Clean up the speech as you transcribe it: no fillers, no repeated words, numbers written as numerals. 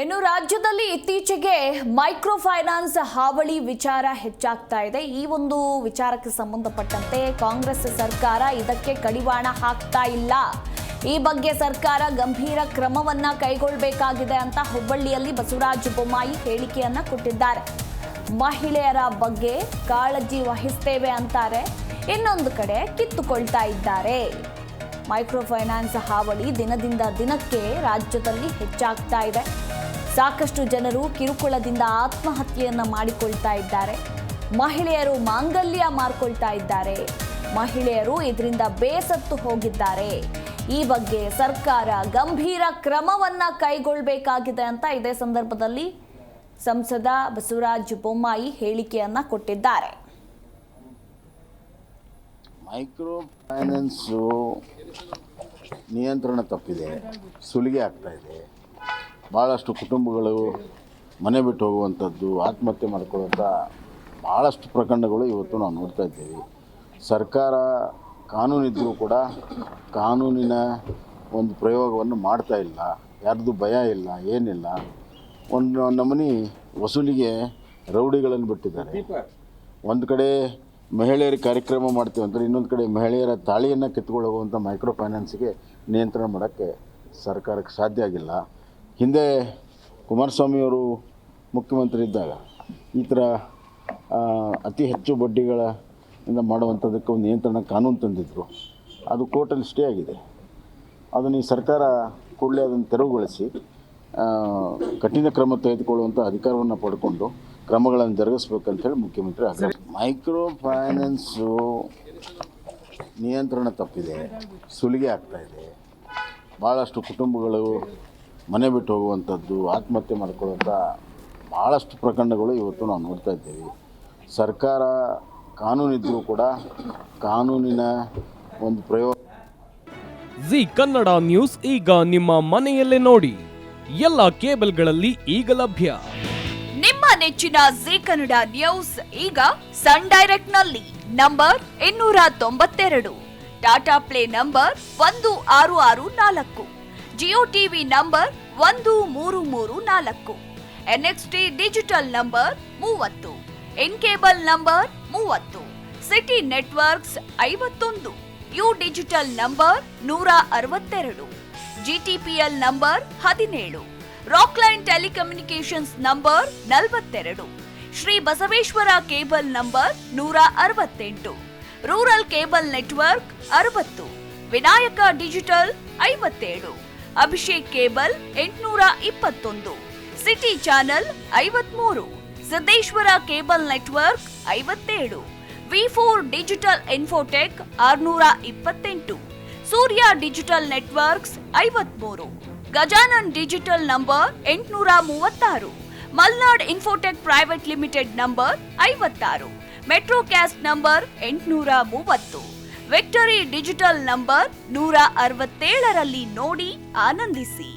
ಇನ್ನು ರಾಜ್ಯದಲ್ಲಿ ಇತ್ತೀಚೆಗೆ ಮೈಕ್ರೋ ಫೈನಾನ್ಸ್ ಹಾವಳಿ ವಿಚಾರ ಹೆಚ್ಚಾಗ್ತಾ ಇದೆ. ಈ ಒಂದು ವಿಚಾರಕ್ಕೆ ಸಂಬಂಧಪಟ್ಟಂತೆ ಕಾಂಗ್ರೆಸ್ ಸರ್ಕಾರ ಇದಕ್ಕೆ ಕಡಿವಾಣ ಹಾಕ್ತಾ ಇಲ್ಲ. ಈ ಬಗ್ಗೆ ಸರ್ಕಾರ ಗಂಭೀರ ಕ್ರಮವನ್ನ ಕೈಗೊಳ್ಳಬೇಕಾಗಿದೆ ಅಂತ ಹುಬ್ಬಳ್ಳಿಯಲ್ಲಿ ಬಸವರಾಜ ಬೊಮ್ಮಾಯಿ ಹೇಳಿಕೆಯನ್ನ ಕೊಟ್ಟಿದ್ದಾರೆ. ಮಹಿಳೆಯರ ಬಗ್ಗೆ ಕಾಳಜಿ ವಹಿಸ್ತೇವೆ ಅಂತಾರೆ, ಇನ್ನೊಂದು ಕಡೆ ಕಿತ್ತುಕೊಳ್ತಾ ಇದ್ದಾರೆ. ಮೈಕ್ರೋ ಫೈನಾನ್ಸ್ ಹಾವಳಿ ದಿನದಿಂದ ದಿನಕ್ಕೆ ರಾಜ್ಯದಲ್ಲಿ ಹೆಚ್ಚಾಗ್ತಾ ಇದೆ. ಸಾಕಷ್ಟು ಜನರು ಕಿರುಕುಳದಿಂದ ಆತ್ಮಹತ್ಯೆಯನ್ನ ಮಾಡಿಕೊಳ್ತಾ ಇದ್ದಾರೆ. ಮಹಿಳೆಯರು ಮಾಂಗಲ್ಯ ಮಾರ್ಕೊಳ್ತಾ ಇದ್ದಾರೆ. ಮಹಿಳೆಯರು ಇದರಿಂದ ಬೇಸತ್ತು ಹೋಗಿದ್ದಾರೆ. ಈ ಬಗ್ಗೆ ಸರ್ಕಾರ ಗಂಭೀರ ಕ್ರಮವನ್ನ ಕೈಗೊಳ್ಳಬೇಕಾಗಿದೆ ಅಂತ ಇದೇ ಸಂದರ್ಭದಲ್ಲಿ ಸಂಸದ ಬಸವರಾಜ ಬೊಮ್ಮಾಯಿ ಹೇಳಿಕೆಯನ್ನ ಕೊಟ್ಟಿದ್ದಾರೆ. ಮೈಕ್ರೋ ಫೈನಾನ್ಸ್ ನಿಯಂತ್ರಣ ತಪ್ಪಿದೆ, ಸುಲಿಗೆ ಆಗ್ತಾ ಇದೆ. ಭಾಳಷ್ಟು ಕುಟುಂಬಗಳು ಮನೆ ಬಿಟ್ಟು ಹೋಗುವಂಥದ್ದು, ಆತ್ಮಹತ್ಯೆ ಮಾಡ್ಕೊಳ್ಳುವಂಥ ಭಾಳಷ್ಟು ಪ್ರಕರಣಗಳು ಇವತ್ತು ನಾವು ನೋಡ್ತಾ ಇದ್ದೀವಿ. ಸರ್ಕಾರ ಕಾನೂನಿದ್ದರೂ ಕೂಡ ಕಾನೂನಿನ ಒಂದು ಪ್ರಯೋಗವನ್ನು ಮಾಡ್ತಾ ಇಲ್ಲ. ಯಾರ್ದು ಭಯ ಇಲ್ಲ, ಏನಿಲ್ಲ. ಒಂದು ನಮೂನಿ ವಸೂಲಿಗೆ ರೌಡಿಗಳನ್ನು ಬಿಟ್ಟಿದ್ದಾರೆ. ಒಂದು ಕಡೆ ಮಹಿಳೆಯರಿಗೆ ಕಾರ್ಯಕ್ರಮ ಮಾಡ್ತೀವಿ ಅಂತಾರೆ, ಇನ್ನೊಂದು ಕಡೆ ಮಹಿಳೆಯರ ತಾಳಿಯನ್ನು ಕಿತ್ಕೊಂಡು ಹೋಗುವಂಥ ಮೈಕ್ರೋ ಫೈನಾನ್ಸ್ಗೆ ನಿಯಂತ್ರಣ ಮಾಡೋಕ್ಕೆ ಸರ್ಕಾರಕ್ಕೆ ಸಾಧ್ಯ ಆಗಿಲ್ಲ. ಹಿಂದೆ ಕುಮಾರಸ್ವಾಮಿಯವರು ಮುಖ್ಯಮಂತ್ರಿ ಇದ್ದಾಗ ಈ ಥರ ಅತಿ ಹೆಚ್ಚು ಬಡ್ಡಿಗಳಿಂದ ಮಾಡುವಂಥದ್ದಕ್ಕೆ ಒಂದು ನಿಯಂತ್ರಣ ಕಾನೂನು ತಂದಿದ್ದರು. ಅದು ಕೋರ್ಟಲ್ಲಿ ಸ್ಟೇ ಆಗಿದೆ. ಅದನ್ನು ಈ ಸರ್ಕಾರ ಕೂಡಲೇ ಅದನ್ನು ತೆರವುಗೊಳಿಸಿ ಕಠಿಣ ಕ್ರಮ ತೆಗೆದುಕೊಳ್ಳುವಂಥ ಅಧಿಕಾರವನ್ನು ಪಡ್ಕೊಂಡು ಕ್ರಮಗಳನ್ನು ಜರುಗಿಸ್ಬೇಕಂತೇಳಿ ಮುಖ್ಯಮಂತ್ರಿ ಆಗ್ರಹ. ಮೈಕ್ರೋ ಫೈನಾನ್ಸು ನಿಯಂತ್ರಣ ತಪ್ಪಿದೆ, ಸುಲಿಗೆ ಆಗ್ತಾಯಿದೆ. ಭಾಳಷ್ಟು ಕುಟುಂಬಗಳು ಮನೆ ಬಿಟ್ಟು ಹೋಗುವಂಥದ್ದು, ಆತ್ಮಹತ್ಯೆ ಮಾಡ್ಕೊಳ್ಳುವಂಥ ಭಾಳಷ್ಟು ಪ್ರಕರಣಗಳು ಇವತ್ತು ನಾವು ನೋಡ್ತಾ ಇದ್ದೀವಿ. ಸರ್ಕಾರ ಕಾನೂನಿದ್ದರೂ ಕೂಡ ಕಾನೂನಿನ ಒಂದು ಪ್ರಯೋಗ. ಜಿ ಕನ್ನಡ ನ್ಯೂಸ್ ಈಗ ನಿಮ್ಮ ಮನೆಯಲ್ಲೇ ನೋಡಿ. ಎಲ್ಲ ಕೇಬಲ್ಗಳಲ್ಲಿ ಈಗ ಲಭ್ಯ. ನಿಮ್ಮ ನೆಚ್ಚಿನ ಜಿ ಕನ್ನಡ ನ್ಯೂಸ್ ಈಗ ಸನ್ ಡೈರೆಕ್ಟ್ ನಲ್ಲಿ number 292, Tata Play number 1664, Jio TV number 1334, NXT Digital number 30, In Cable number 30, City Networks 51, U Digital number 162, GTPL number 17, Rockline Telecommunications number 42, Shri Basaveshwara Cable number 168, Rural Cable Network 60, Vinayaka Digital 57, Abhishek Cable 821, City Channel 53, Siddeshwara Cable Network 57, ವಿ4 Digital Infotech 628, Surya Digital Networks 53, Gajanan digital number 836, Malnad Infotech Private Limited number 56, Metrocast number 830, Victory Digital number 167ರಲ್ಲಿ ನೋಡಿ ಆನಂದಿಸಿ.